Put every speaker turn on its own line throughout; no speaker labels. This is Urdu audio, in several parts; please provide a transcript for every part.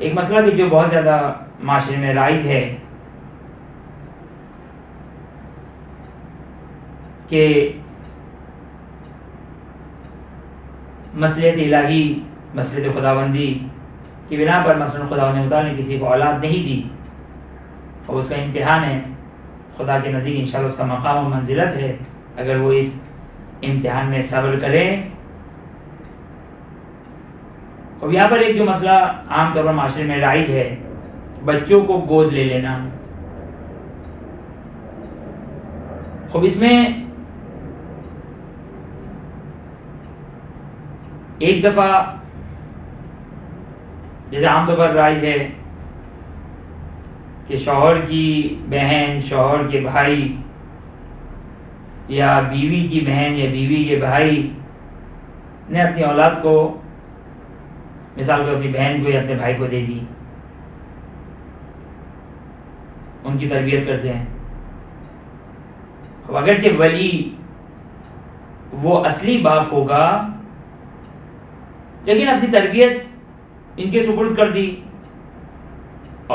ایک مسئلہ کہ جو بہت زیادہ معاشرے میں رائج ہے کہ مصلحت الہی، مصلحت خداوندی کی بنا پر مثلا خداوند متعال نے کسی کو اولاد نہیں دی اور اس کا امتحان ہے، خدا کے نزدیک انشاءاللہ اس کا مقام و منزلت ہے اگر وہ اس امتحان میں صبر کرے۔ اور یہاں پر ایک جو مسئلہ عام طور پر معاشرے میں رائج ہے، بچوں کو گود لے لینا۔ خوب اس میں ایک دفعہ جیسے عام طور پر رائج ہے کہ شوہر کی بہن، شوہر کے بھائی یا بیوی کی بہن یا بیوی کے بھائی نے اپنی اولاد کو، مثال کو اپنی بہن کو یا اپنے بھائی کو دے دی، ان کی تربیت کرتے ہیں۔ اگرچہ ولی وہ اصلی باپ ہوگا لیکن اپنی تربیت ان کے سپرد کر دی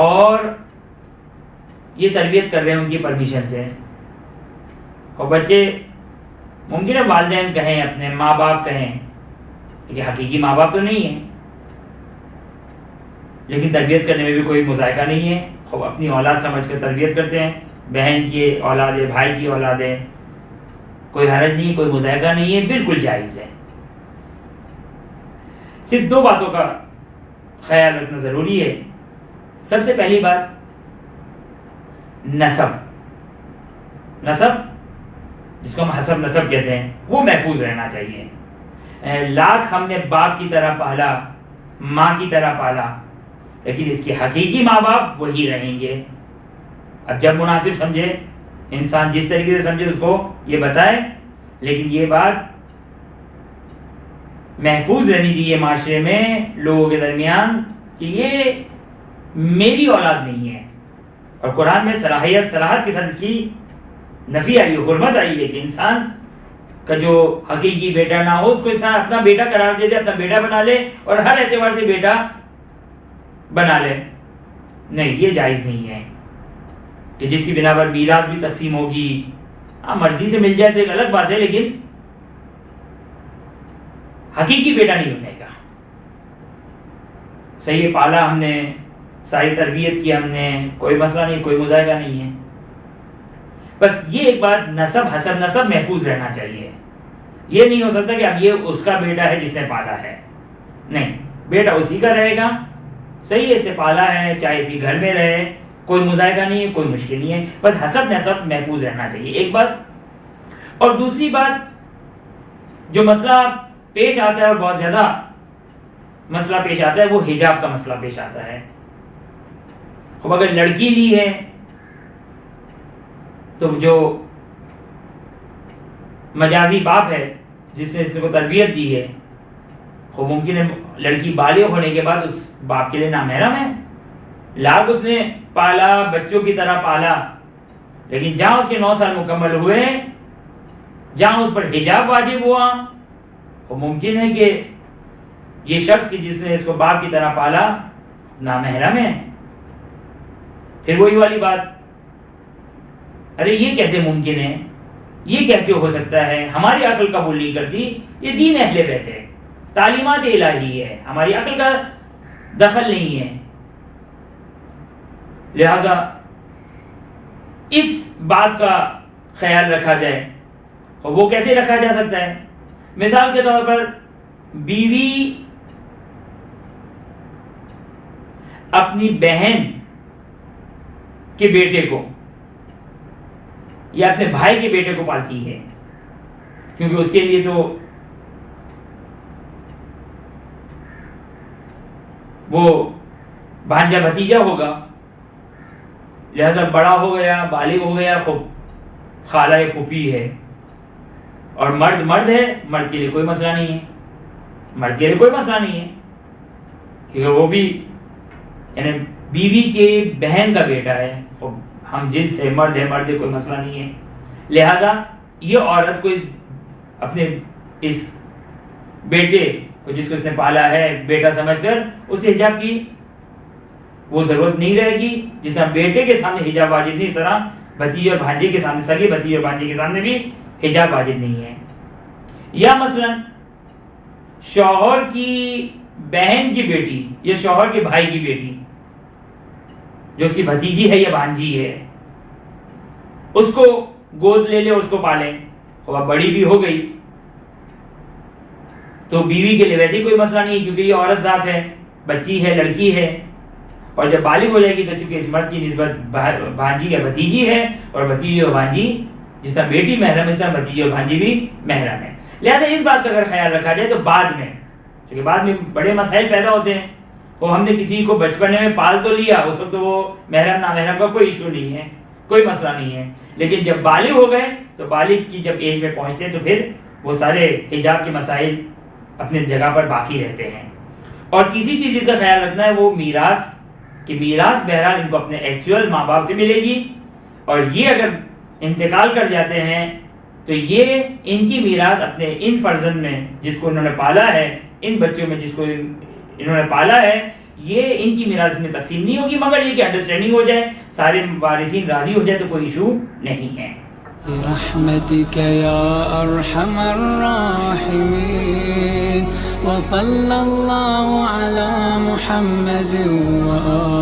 اور یہ تربیت کر رہے ہیں ان کی پرمیشن سے۔ اور بچے ممکن ہے والدین کہیں، اپنے ماں باپ کہیں، لیکن حقیقی ماں باپ تو نہیں ہیں، لیکن تربیت کرنے میں بھی کوئی مذائقہ نہیں ہے، خوب اپنی اولاد سمجھ کر تربیت کرتے ہیں، بہن کی اولاد ہے، بھائی کی اولاد ہے، کوئی حرج نہیں، کوئی مذائقہ نہیں ہے، بالکل جائز ہے۔ صرف دو باتوں کا خیال رکھنا ضروری ہے۔ سب سے پہلی بات نسب جس کو ہم حسب نسب کہتے ہیں وہ محفوظ رہنا چاہیے۔ لاکھ ہم نے باپ کی طرح پالا، ماں کی طرح پالا، لیکن اس کے حقیقی ماں باپ وہی رہیں گے۔ اب جب مناسب سمجھے انسان، جس طریقے سے سمجھے اس کو یہ بتائے، لیکن یہ بات محفوظ رہنی چاہیے معاشرے میں لوگوں کے درمیان کہ یہ میری اولاد نہیں ہے۔ اور قرآن میں صراحت کے ساتھ اس کی نفی آئی ہے، حرمت آئی ہے کہ انسان کا جو حقیقی بیٹا نہ ہو اس کو انسان اپنا بیٹا قرار دے دے، اپنا بیٹا بنا لے اور ہر اعتبار سے بیٹا بنا لے۔ نہیں، یہ جائز نہیں ہے کہ جس کی بنا پر میراث بھی تقسیم ہوگی، ہاں مرضی سے مل جائے تو ایک الگ بات ہے، لیکن حقیقی بیٹا نہیں بنے گا۔ صحیح پالا ہم نے، ساری تربیت کی ہم نے، کوئی مسئلہ نہیں، کوئی مذائقہ نہیں ہے۔ بس یہ ایک بات نسب، حسب نسب محفوظ رہنا چاہیے۔ یہ نہیں ہو سکتا کہ اب یہ اس کا بیٹا ہے جس نے پالا ہے، نہیں، بیٹا اسی کا رہے گا، صحیح ہے، اس نے پالا ہے، چاہے اسی گھر میں رہے، کوئی مذائقہ نہیں ہے، کوئی مشکل نہیں ہے، بس حسب نسب محفوظ رہنا چاہیے، ایک بات۔ اور دوسری بات جو مسئلہ پیش آتا ہے اور بہت زیادہ مسئلہ پیش آتا ہے وہ حجاب کا مسئلہ پیش آتا ہے۔ خب اگر لڑکی لی ہے تو جو مجازی باپ ہے جس نے اس کو تربیت دی ہے، خوب ممکن ہے لڑکی بالغ ہونے کے بعد اس باپ کے لیے نامحرم ہے، لاکھ اس نے پالا، بچوں کی طرح پالا، لیکن جہاں اس کے 9 سال مکمل ہوئے، جہاں اس پر حجاب واجب ہوا، وہ ممکن ہے کہ یہ شخص کی جس نے اس کو باپ کی طرح پالا نامحرم ہے۔ پھر وہی والی بات، ارے یہ کیسے ممکن ہے، یہ کیسے ہو سکتا ہے، ہماری عقل قبول نہیں کرتی، یہ دین اہل بیت ہے، تعلیمات الہی ہے، ہماری عقل کا دخل نہیں ہے۔ لہذا اس بات کا خیال رکھا جائے، اور وہ کیسے رکھا جا سکتا ہے؟ مثال کے طور پر بیوی اپنی بہن کے بیٹے کو یا اپنے بھائی کے بیٹے کو پالتی ہے، کیونکہ اس کے لیے تو وہ بھانجا بھتیجا ہوگا، لہذا بڑا ہو گیا، بالغ ہو گیا، خوب خالہ پھوپھی ہے، اور مرد ہے، مرد کے لیے کوئی مسئلہ نہیں ہے، مرد کے لیے کوئی مسئلہ نہیں ہے، کیونکہ وہ بھی یعنی بیوی کے بہن کا بیٹا ہے، خوب ہم جنس ہے، مرد ہے، مرد کوئی مسئلہ نہیں ہے۔ لہٰذا یہ عورت کو اپنے اس بیٹے کو جس کو اس نے پالا ہے بیٹا سمجھ کر اسے حجاب کی وہ ضرورت نہیں رہے گی. جس طرح بیٹے کے سامنے حجاب واجب نہیں، اس طرح بھتیجے اور بھانجے کے سامنے، سگے بھتیجے اور بھانجے کے سامنے بھی حجاب واجب نہیں ہے. یا مثلا شوہر کی بہن کی بیٹی یا شوہر کے بھائی کی بیٹی جو اس کی بھتیجی ہے یا بھانجی ہے، اس کو گود لے لے، اس کو پالے، وہ بڑی بھی ہو گئی تو بیوی کے لیے ویسے ہی کوئی مسئلہ نہیں، کیونکہ یہ عورت ذات ہے، بچی ہے، لڑکی ہے. اور جب بالغ ہو جائے گی تو چونکہ اس مرد کی نسبت بھانجی یا بھتیجی ہے، اور بھتیجی اور بھانجی جس طرح بیٹی محرم ہے اس طرح بھتیجی اور بھانجی بھی محرم ہے. لہٰذا اس بات کا اگر خیال رکھا جائے تو بعد میں، چونکہ بعد میں بڑے مسائل پیدا ہوتے ہیں، وہ ہم نے کسی کو بچپنے میں پال تو لیا، اس وقت وہ محرم نامحرم کا کوئی ایشو نہیں ہے، کوئی مسئلہ نہیں ہے. لیکن جب بالغ ہو گئے تو بالغ کی جب ایج میں پہنچتے ہیں تو پھر وہ سارے حجاب کے مسائل اپنے جگہ پر باقی رہتے ہیں. اور تیسری چیز جس کا خیال رکھنا ہے وہ میراث، کہ میراث بہرحال ان کو اپنے ایکچوئل ماں باپ سے ملے گی، اور یہ اگر انتقال کر جاتے ہیں تو یہ ان کی میراث اپنے ان فرزند میں جس کو انہوں نے پالا ہے، ان بچوں میں جس کو انہوں نے پالا ہے، یہ ان کی میراث میں تقسیم نہیں ہوگی، مگر یہ کہ انڈرسٹینڈنگ ہو جائے، سارے وارثین راضی ہو جائے تو کوئی ایشو نہیں ہے.
برحمتك يا أرحم الراحمين وصلى الله على محمد وآله